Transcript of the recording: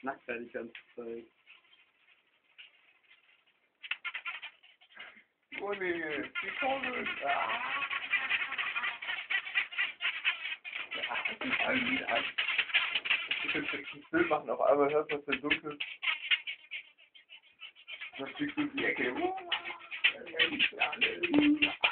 Nackt die ganze Zeit. Oh nee, die kommen. Ich will jetzt ein Bild machen, auf einmal hörst du aus dem Dunkel. Dann fliegst du in die Ecke.